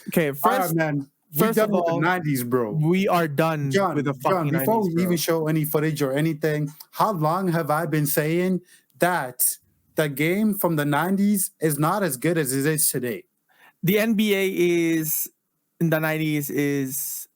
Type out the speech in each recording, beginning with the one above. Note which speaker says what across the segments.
Speaker 1: Okay,
Speaker 2: All right, man. We
Speaker 1: first
Speaker 2: done
Speaker 1: of
Speaker 2: with the
Speaker 1: all,
Speaker 2: 90s, bro.
Speaker 1: we are done with the
Speaker 2: John,
Speaker 1: fucking
Speaker 2: before
Speaker 1: 90s,
Speaker 2: we
Speaker 1: bro.
Speaker 2: even show any footage or anything, how long have I been saying that the game from the 90s is not as good as it is today?
Speaker 1: The NBA is in the 90s is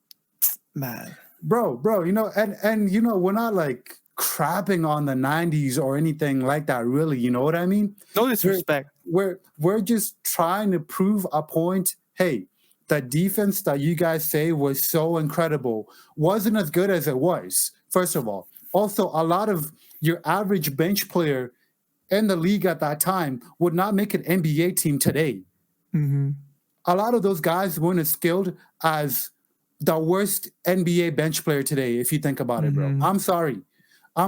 Speaker 1: man.
Speaker 2: Bro, and we're not like crapping on the 90s or anything like that, really, you know what I mean?
Speaker 1: No disrespect.
Speaker 2: We're just trying to prove a point. Hey, the defense that you guys say was so incredible wasn't as good as it was, first of all. Also, a lot of your average bench player in the league at that time would not make an NBA team today.
Speaker 1: Mm-hmm.
Speaker 2: A lot of those guys weren't as skilled as the worst NBA bench player today, if you think about it, bro.
Speaker 1: Mm-hmm.
Speaker 2: I'm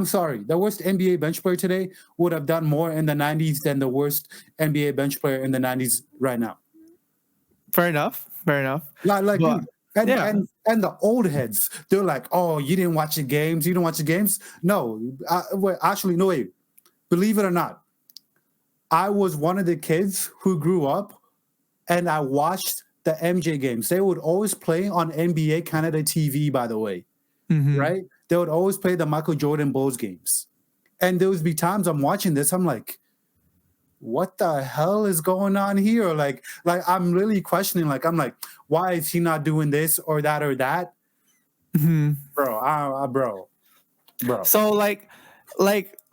Speaker 2: sorry. The worst NBA bench player today would have done more in the 90s than the worst NBA bench player in the 90s right now.
Speaker 1: Fair enough.
Speaker 2: Like
Speaker 1: But,
Speaker 2: dude,
Speaker 1: yeah.
Speaker 2: and the old heads, they're like, oh, you didn't watch the games? You didn't watch the games? No. Actually, no, wait. Believe it or not, I was one of the kids who grew up and I watched the MJ games. They would always play on NBA Canada TV, by the way,
Speaker 1: Mm-hmm.
Speaker 2: right? They would always play the Michael Jordan Bulls games. And there would be times I'm watching this, I'm like, what the hell is going on here? Like I'm really questioning, I'm like, why is he not doing this or that or that?
Speaker 1: Mm-hmm.
Speaker 2: Bro.
Speaker 1: So like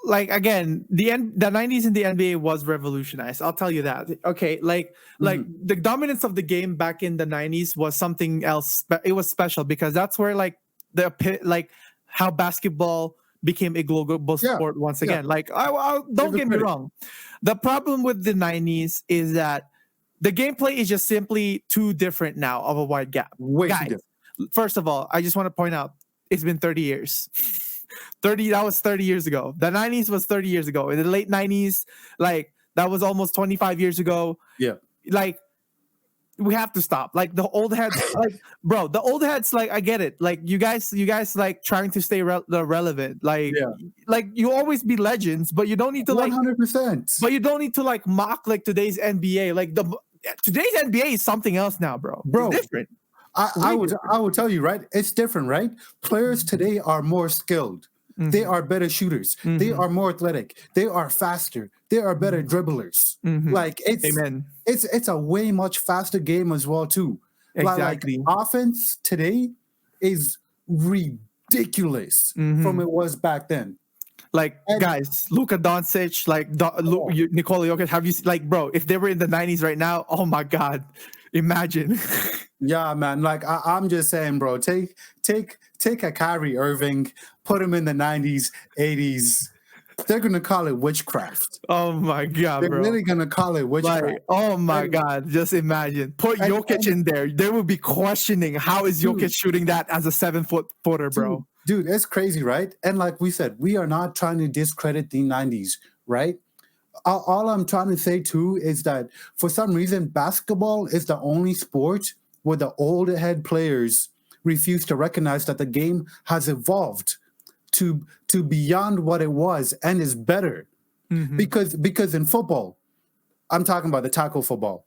Speaker 1: again, the 90s in the NBA was revolutionized. I'll tell you that. Okay, like the dominance of the game back in the 90s was something else. It was special because that's where how basketball became a global sport once again. Like I don't get me wrong. The problem with the 90s is that the gameplay is just simply too different now of a wide gap.
Speaker 2: Way too different.
Speaker 1: First of all, I just want to point out it's been 30 years. That was 30 years ago. The 90s was 30 years ago. In the late 90s, that was almost 25 years ago.
Speaker 2: Yeah.
Speaker 1: We have to stop. The old heads, the old heads, I get it. You guys trying to stay relevant. You always be legends, but you don't need to
Speaker 2: 100%.
Speaker 1: But you don't need to mock today's NBA. Today's NBA is something else now, bro. It's different.
Speaker 2: I would tell you, right? It's different, right? Players today are more skilled. Mm-hmm. They are better shooters. Mm-hmm. They are more athletic. They are faster. They are better dribblers. Mm-hmm. It's a way much faster game as well too.
Speaker 1: Exactly.
Speaker 2: Offense today is ridiculous from it was back then.
Speaker 1: Guys, Luka Doncic, Nikola Jokic, have you bro? If they were in the 90s right now, oh my god, imagine.
Speaker 2: Yeah, man. I'm just saying, bro. Take a Kyrie Irving, put him in the 90s, 80s. They're gonna call it witchcraft.
Speaker 1: Oh my god,
Speaker 2: They're really gonna call it witchcraft.
Speaker 1: Oh my god, just imagine. Put Jokic in there. They would be questioning how is Jokic shooting that as a 7-footer, bro.
Speaker 2: Dude, it's crazy, right? And like we said, we are not trying to discredit the 90s, right? All I'm trying to say too is that for some reason, basketball is the only sport where the old head players refuse to recognize that the game has evolved to beyond what it was and is better. Mm-hmm. Because in football, I'm talking about the tackle football.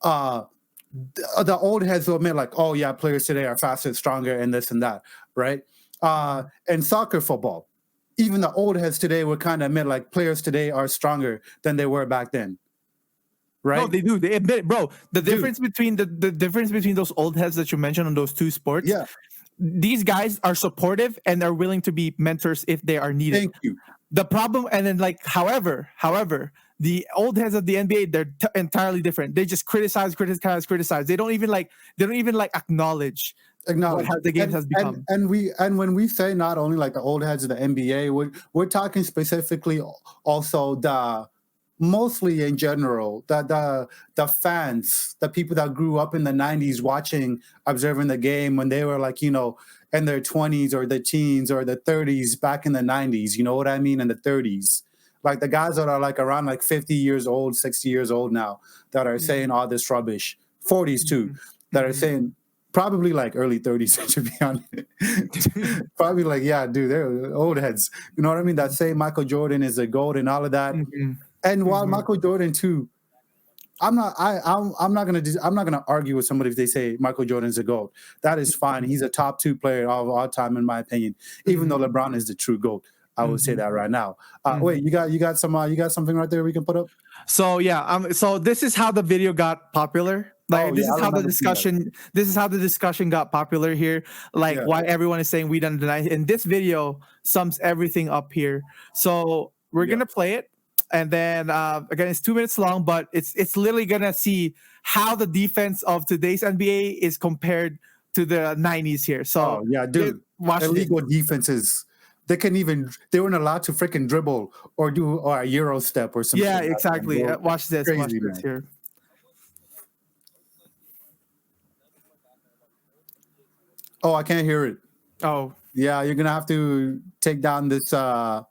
Speaker 2: The old heads will admit oh yeah, players today are faster, stronger, and this and that, right? And soccer football, even the old heads today would kind of admit players today are stronger than they were back then. Right?
Speaker 1: No, they do. They admit it, bro. The difference between the difference between those old heads that you mentioned on those two sports.
Speaker 2: Yeah.
Speaker 1: These guys are supportive and are willing to be mentors if they are needed.
Speaker 2: Thank you.
Speaker 1: The problem, and then however, the old heads of the NBA, they're entirely different. They just criticize. They don't even acknowledge what the game has become.
Speaker 2: And when we say not only the old heads of the NBA, we're talking specifically also mostly in general, the fans, the people that grew up in the 90s watching, observing the game when they were in their 20s or the teens or the 30s back in the 90s, you know what I mean, in the 30s. The guys that are around 50 years old, 60 years old now that are saying all this rubbish, 40s too, that are saying probably early 30s, to be honest. Probably yeah, dude, they're old heads. You know what I mean? That say Michael Jordan is a GOAT and all of that. Mm-hmm. And while Michael Jordan too I'm not. I'm not gonna. I'm not gonna argue with somebody if they say Michael Jordan's a GOAT. That is fine. He's a top 2 player of all time, in my opinion. Even though LeBron is the true GOAT, I would say that right now. Wait, you got something right there we can put up?
Speaker 1: So yeah, so this is how the video got popular. Like
Speaker 2: Oh, yeah, I remember seeing that.
Speaker 1: this is how the discussion got popular here. Like
Speaker 2: Yeah.
Speaker 1: why everyone is saying we don't deny. And this video sums everything up here. So we're
Speaker 2: Yeah.
Speaker 1: gonna play it, and then again it's 2 minutes long, but it's literally gonna see how the defense of today's NBA is compared to the 90s here. So
Speaker 2: Oh yeah, dude.
Speaker 1: watch this.
Speaker 2: Illegal defenses. They weren't allowed to freaking dribble or do a Euro step or something.
Speaker 1: Yeah, exactly. Watch this.
Speaker 2: Crazy,
Speaker 1: Watch this
Speaker 2: man.
Speaker 1: here.
Speaker 2: Oh, I can't hear it.
Speaker 1: Oh,
Speaker 2: Yeah, you're gonna have to take down this. You're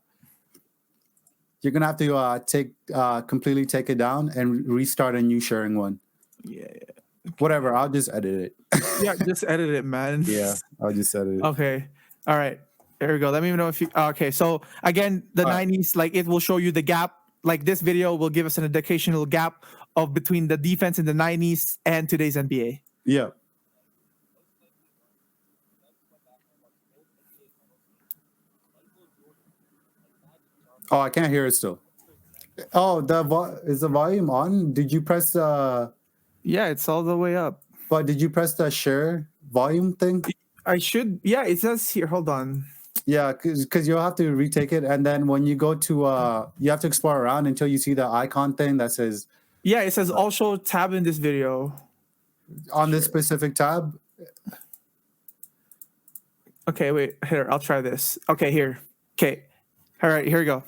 Speaker 2: gonna have to completely take it down and restart a new sharing one.
Speaker 1: yeah.
Speaker 2: Whatever, I'll just edit it.
Speaker 1: Yeah, just edit it, man.
Speaker 2: Yeah, I'll just edit it.
Speaker 1: Okay. All right. There we go. Let me know if you. Okay. So again, the 90s, like it will show you the gap. Like this video will give us an educational gap of between the defense in the 90s and today's NBA.
Speaker 2: Yeah. Oh, I can't hear it still. Oh, is the volume on? Did you press the?
Speaker 1: Yeah, it's all the way up.
Speaker 2: But did you press the share volume thing?
Speaker 1: I should. Yeah, it says here. Hold on.
Speaker 2: Yeah, because you'll have to retake it, and then when you go to, you have to explore around until you see the icon thing that says.
Speaker 1: Yeah, it says also tab in this video.
Speaker 2: On this specific tab.
Speaker 1: Okay, wait. Here, I'll try this. Okay, here. Okay. All right, here we go.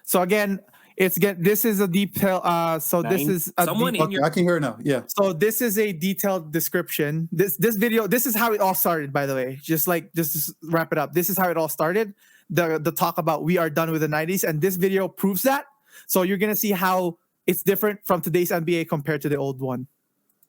Speaker 1: So again, this is a detail. This is a
Speaker 2: I can hear it now. Yeah.
Speaker 1: So this is a detailed description. This video. This is how it all started. By the way, just to wrap it up. This is how it all started. The talk about we are done with the 90s, and this video proves that. So you're gonna see how it's different from today's NBA compared to the old one.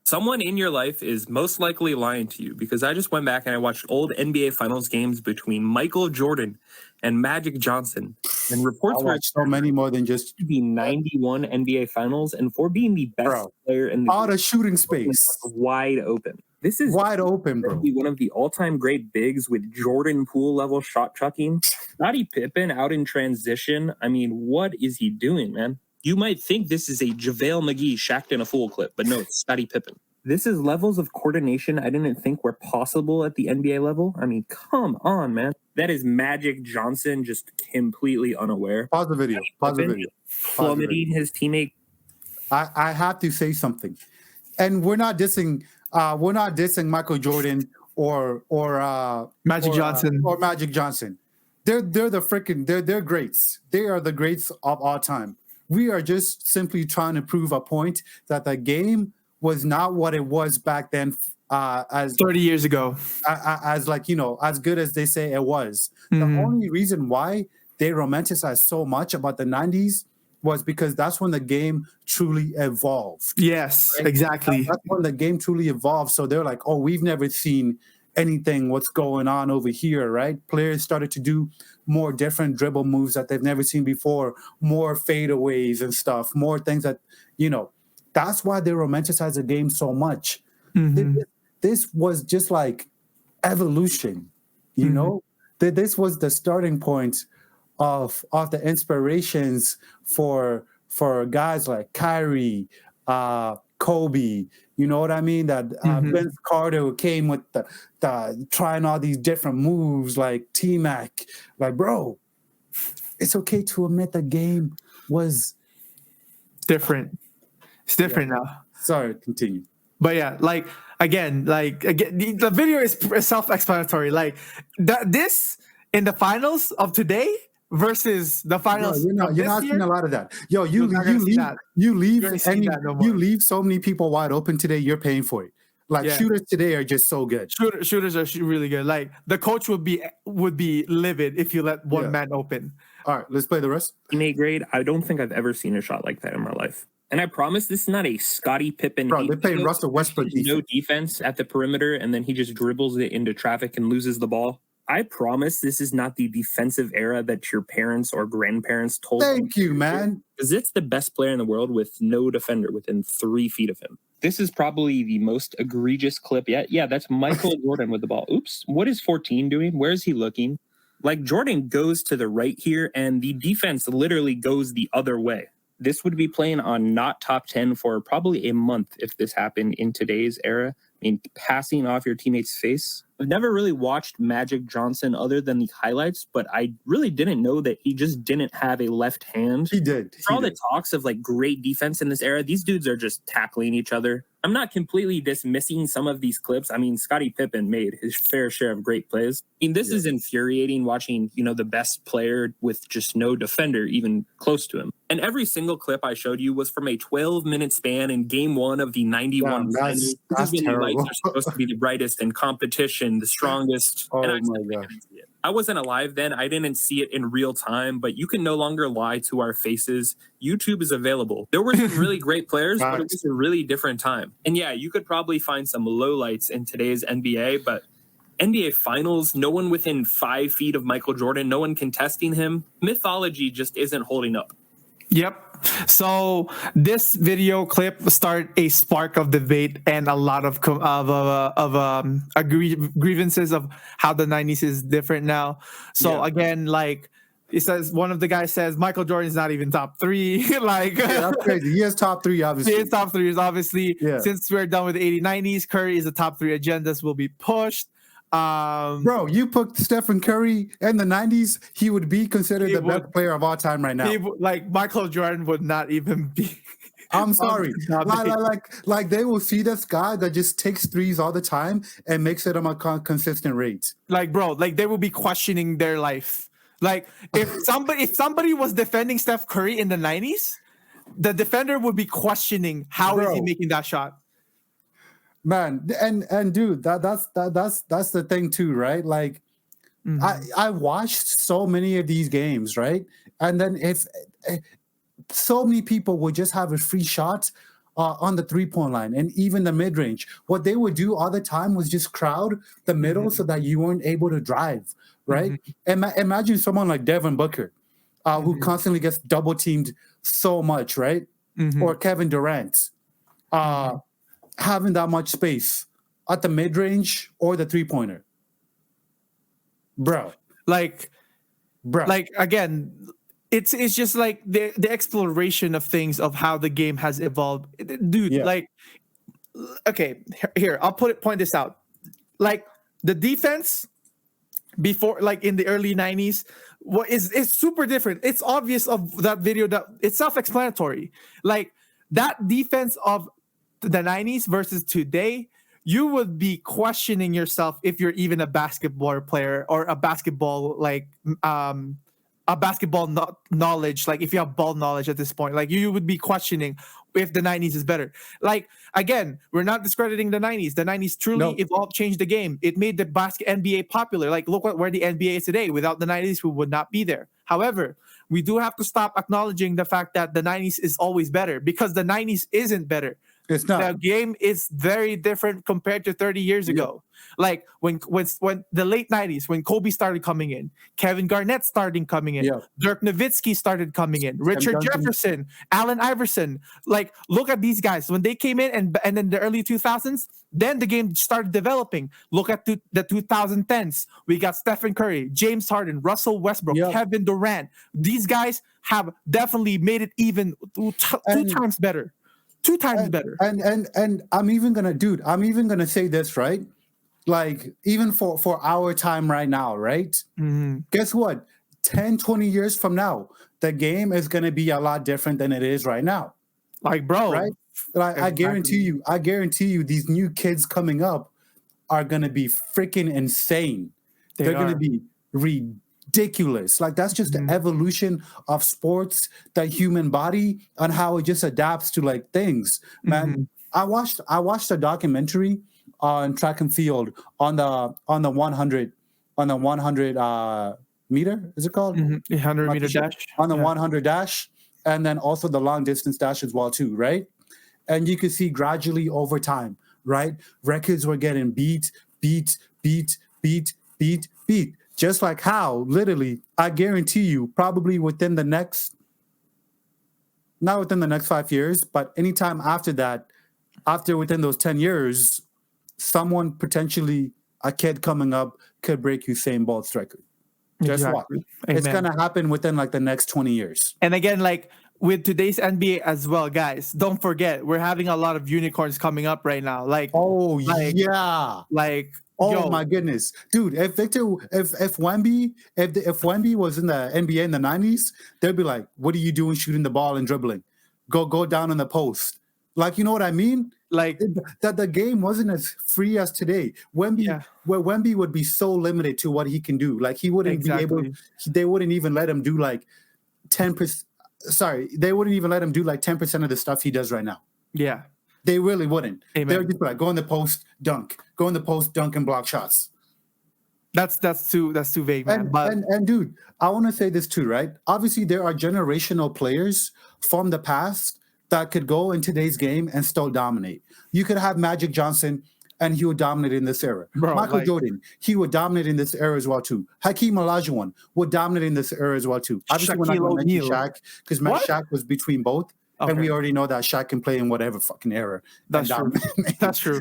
Speaker 3: Someone in your life is most likely lying to you, because I just went back and I watched old NBA Finals games between Michael Jordan and Magic Johnson, and reports were
Speaker 2: so many more than just
Speaker 3: the 91 NBA Finals, and for being the best player in the
Speaker 2: out of shooting space,
Speaker 3: wide open. This is
Speaker 2: wide open, bro.
Speaker 3: One of the all-time great bigs with Jordan Poole level shot chucking. Scottie Pippen out in transition. I mean, what is he doing, man? You might think this is a JaVale McGee Shaq'd in a Fool clip, but no, it's Scottie Pippen. This is levels of coordination I didn't think were possible at the NBA level. I mean, come on, man. That is Magic Johnson just completely unaware.
Speaker 2: Pause the video. Pause the video.
Speaker 3: Plummeting his teammate.
Speaker 2: I have to say something. And we're not dissing Michael Jordan or
Speaker 1: Magic Johnson.
Speaker 2: Or Magic Johnson. They're greats. They are the greats of all time. We are just simply trying to prove a point that the game was not what it was back then, as
Speaker 1: 30 years ago,
Speaker 2: as as good as they say it was. The only reason why they romanticize so much about the 90s was because that's when the game truly evolved.
Speaker 1: Yes,
Speaker 2: right?
Speaker 1: Exactly.
Speaker 2: That's when the game truly evolved. So they're like, oh, we've never seen anything, what's going on over here, right? Players started to do more different dribble moves that they've never seen before, more fadeaways and stuff, more things that, that's why they romanticize the game so much. This was just like evolution, This was the starting point of the inspirations for guys like Kyrie, Kobe, you know what I mean? That Vince Carter came with the trying all these different moves like T-Mac. Like, bro, it's okay to admit the game was
Speaker 1: different. It's different now.
Speaker 2: Sorry, continue.
Speaker 1: But yeah, again, the video is self-explanatory. Like this in the finals of today versus the finals.
Speaker 2: No, you're not seeing a lot of that. Yo, you leave so many people wide open today. You're paying for it. Shooters today are just so good.
Speaker 1: Shooters are really good. Like the coach would be livid if you let one man open.
Speaker 2: All right, let's play the rest.
Speaker 3: Teammate grade. I don't think I've ever seen a shot like that in my life. And I promise this is not a Scottie Pippen.
Speaker 2: Bro, they're playing Russell Westbrook.
Speaker 3: No defense at the perimeter, and then he just dribbles it into traffic and loses the ball. I promise this is not the defensive era that your parents or grandparents told you.
Speaker 2: Thank you, man.
Speaker 3: Because it's the best player in the world with no defender within 3 feet of him. This is probably the most egregious clip yet. Yeah, that's Michael Jordan with the ball. Oops. What is 14 doing? Where is he looking? Like, Jordan goes to the right here, and the defense literally goes the other way. This would be playing on not top 10 for probably a month if this happened in today's era. I mean, passing off your teammate's face. I've never really watched Magic Johnson other than the highlights, but I really didn't know that he just didn't have a left hand.
Speaker 2: He did.
Speaker 3: For all the talks of like great defense in this era, these dudes are just tackling each other. I'm not completely dismissing some of these clips. I mean, Scottie Pippen made his fair share of great plays. I mean, this is infuriating watching, the best player with just no defender even close to him. And every single clip I showed you was from a 12-minute span in game 1 of the 91 finals.
Speaker 2: That's
Speaker 3: These
Speaker 2: terrible.
Speaker 3: lights are supposed to be the brightest in competition, the strongest.
Speaker 2: Oh,
Speaker 3: and
Speaker 2: my God.
Speaker 3: I wasn't alive then. I didn't see it in real time, but you can no longer lie to our faces. YouTube is available. There were some really great players, but it was a really different time. And yeah, you could probably find some lowlights in today's NBA, but NBA Finals, no one within 5 feet of Michael Jordan, no one contesting him. Mythology just isn't holding up.
Speaker 1: Yep. So this video clip started a spark of debate and a lot of grievances of how the 90s is different now. So again, like it says, one of the guys says Michael Jordan's not even top 3. Like
Speaker 2: that's crazy. He is top 3, obviously.
Speaker 1: He is top 3, obviously. Yeah. Since we're done with the 80s, 90s, Curry is the top 3 agendas will be pushed.
Speaker 2: Bro, you put Stephen Curry in the 90s, he would be considered the best player of all time right now.
Speaker 1: Like Michael Jordan would not even be.
Speaker 2: I'm sorry. Like they will see this guy that just takes threes all the time and makes it on a consistent rate.
Speaker 1: Like, bro, like they will be questioning their life. Like if somebody was defending Steph Curry in the 90s, the defender would be questioning how is he making that shot.
Speaker 2: Man, and dude, that's the thing too, right? Like, I watched so many of these games, right? And then if so many people would just have a free shot on the 3-point line and even the mid range, what they would do all the time was just crowd the middle so that you weren't able to drive, right? Imagine someone like Devin Booker, who constantly gets double teamed so much, right? Or Kevin Durant. Having that much space at the mid-range or the 3-pointer. Bro.
Speaker 1: Like again, it's just like the exploration of things of how the game has evolved. Dude, like okay, here, I'll point this out. Like the defense before, like in the early 90s, it's super different. It's obvious of that video that it's self-explanatory. Like that defense of the 90s versus today, you would be questioning yourself if you're even a basketball player or a basketball knowledge, like if you have ball knowledge at this point, like you would be questioning if the 90s is better. Like again, we're not discrediting the 90s. The 90s truly evolved, changed the game. It made the NBA popular. Like look where the NBA is today. Without the 90s, we would not be there. However, we do have to stop acknowledging the fact that the 90s is always better, because the 90s isn't better.
Speaker 2: It's not.
Speaker 1: The game is very different compared to 30 years ago. Like when the late 90s, when Kobe started coming in, Kevin Garnett started coming in, Dirk Nowitzki started coming in, Richard Jefferson, Allen Iverson. Like look at these guys when they came in, and then the early 2000s, then the game started developing. Look at the 2010s. We got Stephen Curry, James Harden, Russell Westbrook, Kevin Durant. These guys have definitely made it even two times better. 2 times better.
Speaker 2: And I'm even gonna say this, right? Like even for our time right now, right? Guess what? 10, 20 years from now, the game is gonna be a lot different than it is right now.
Speaker 1: Like, bro,
Speaker 2: right? Like, exactly. I guarantee you these new kids coming up are gonna be freaking insane. They're gonna be ridiculous. Like that's just the evolution of sports, the human body, and how it just adapts to like things. Man, I watched a documentary on track and field on the 100 meter, is it called?
Speaker 1: 100 meter dash.
Speaker 2: On the 100 dash, and then also the long distance dash as well too, right? And you can see gradually over time, right? Records were getting beat, Pete, just like how, literally, I guarantee you, probably within the next, not within the next 5 years, but anytime after that, within those 10 years, someone potentially, a kid coming up, could break Usain Bolt's record. Just watch. It's going to happen within like the next 20 years.
Speaker 1: And again, like with today's NBA as well, guys, don't forget, we're having a lot of unicorns coming up right now. Like,
Speaker 2: yeah.
Speaker 1: Like,
Speaker 2: oh my goodness, dude! If Wemby was in the NBA in the 90s, they'd be like, "What are you doing, shooting the ball and dribbling? Go down on the post." Like, you know what I mean?
Speaker 1: Like
Speaker 2: that the game wasn't as free as today. Wemby would be so limited to what he can do. Like, he wouldn't be able. They wouldn't even let him do like 10%. Sorry, they wouldn't even let him do like 10% of the stuff he does right now.
Speaker 1: Yeah.
Speaker 2: They really wouldn't.
Speaker 1: Amen.
Speaker 2: They would just be like, go in the post, dunk. Go in the post, dunk, and block shots.
Speaker 1: That's too vague, man.
Speaker 2: And dude, I want to say this too, right? Obviously, there are generational players from the past that could go in today's game and still dominate. You could have Magic Johnson, and he would dominate in this era. Michael Jordan, he would dominate in this era as well too. Hakeem Olajuwon would dominate in this era as well too. Obviously, we're not going to mention Shaq because Shaq was between both. Okay. And we already know that Shaq can play in whatever fucking era.
Speaker 1: That's true. That's true.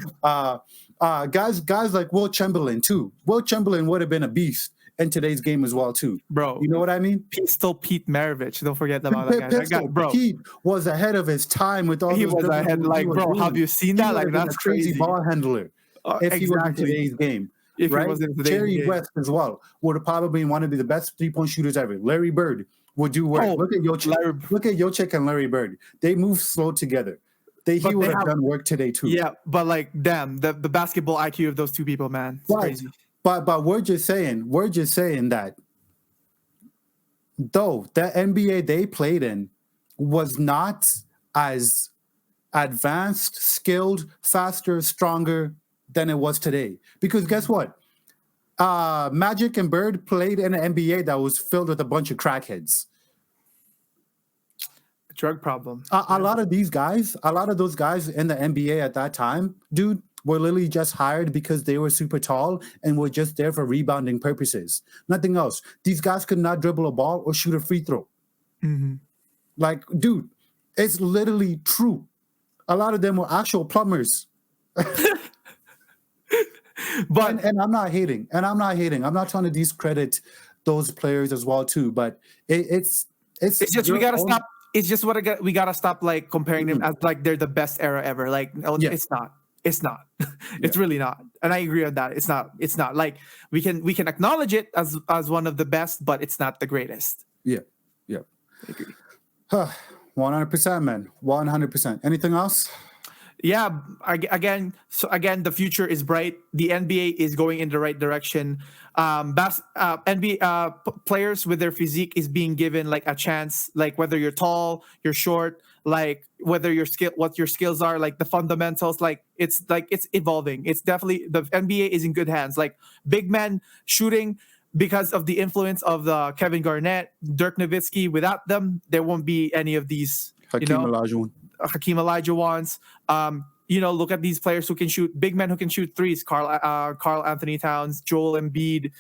Speaker 2: Guys like Will Chamberlain too. Will Chamberlain would have been a beast in today's game as well too.
Speaker 1: Bro,
Speaker 2: you know what I mean?
Speaker 1: Still Pete Maravich. Don't forget about that guy. Bro,
Speaker 2: Pete was ahead of his time with all.
Speaker 1: He was ahead. Like, bro, have you seen that? Like, that's
Speaker 2: crazy ball handler. If he was in today's game. Right? Jerry West as well would have probably been one of the best 3-point shooters ever. Larry Bird would do work. Look at Jokic and Larry Bird. They move slow together. He would have done work today too.
Speaker 1: Yeah, but like, damn, the basketball IQ of those two people, man, it's crazy.
Speaker 2: But we're just saying that though the NBA they played in was not as advanced, skilled, faster, stronger than it was today. Because guess what? Magic and Bird played in an NBA that was filled with a bunch of crackheads.
Speaker 1: Drug problem.
Speaker 2: A lot of those guys in the NBA at that time, dude, were literally just hired because they were super tall and were just there for rebounding purposes. Nothing else. These guys could not dribble a ball or shoot a free throw.
Speaker 1: Mm-hmm.
Speaker 2: Like, dude, it's literally true. A lot of them were actual plumbers. But and I'm not hating. I'm not trying to discredit those players as well too. But it's
Speaker 1: just we gotta stop. It's just we gotta stop like comparing them as like they're the best era ever. Like, no, it's not. It's not. It's really not. And I agree on that. It's not. It's not. Like, we can acknowledge it as one of the best, but it's not the greatest.
Speaker 2: Yeah. I agree. 100%, man. 100%. Anything else?
Speaker 1: Yeah, again, the future is bright. The NBA is going in the right direction. NBA players with their physique is being given like a chance. Like, whether you're tall, you're short, like whether what your skills are, like the fundamentals. Like, it's evolving. It's definitely, the NBA is in good hands. Like, big men shooting, because of the influence of the Kevin Garnett, Dirk Nowitzki. Without them, there won't be any of these.
Speaker 2: Hakeem Olajuwon.
Speaker 1: Hakeem Olajuwon's. Look at these players who can shoot, big men who can shoot threes. Karl Anthony Towns, Joel Embiid,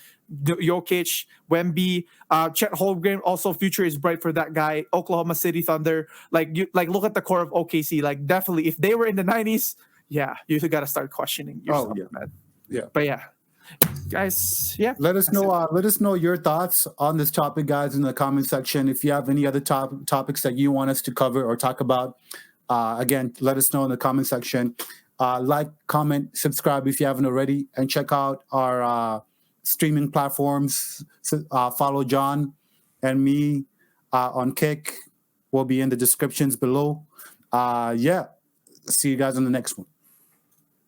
Speaker 1: Jokic, Wemby, Chet Holmgren. Also, future is bright for that guy. Oklahoma City Thunder. Look at the core of OKC. Like, definitely, if they were in the 90s, yeah, you got to start questioning yourself, man.
Speaker 2: Yeah.
Speaker 1: But yeah, guys, yeah.
Speaker 2: Let us know your thoughts on this topic, guys, in the comment section. If you have any other topics that you want us to cover or talk about, again, let us know in the comment section. Like, comment, subscribe if you haven't already, and check out our streaming platforms. Follow John and me on Kick. Will be in the descriptions below. See you guys on the next one.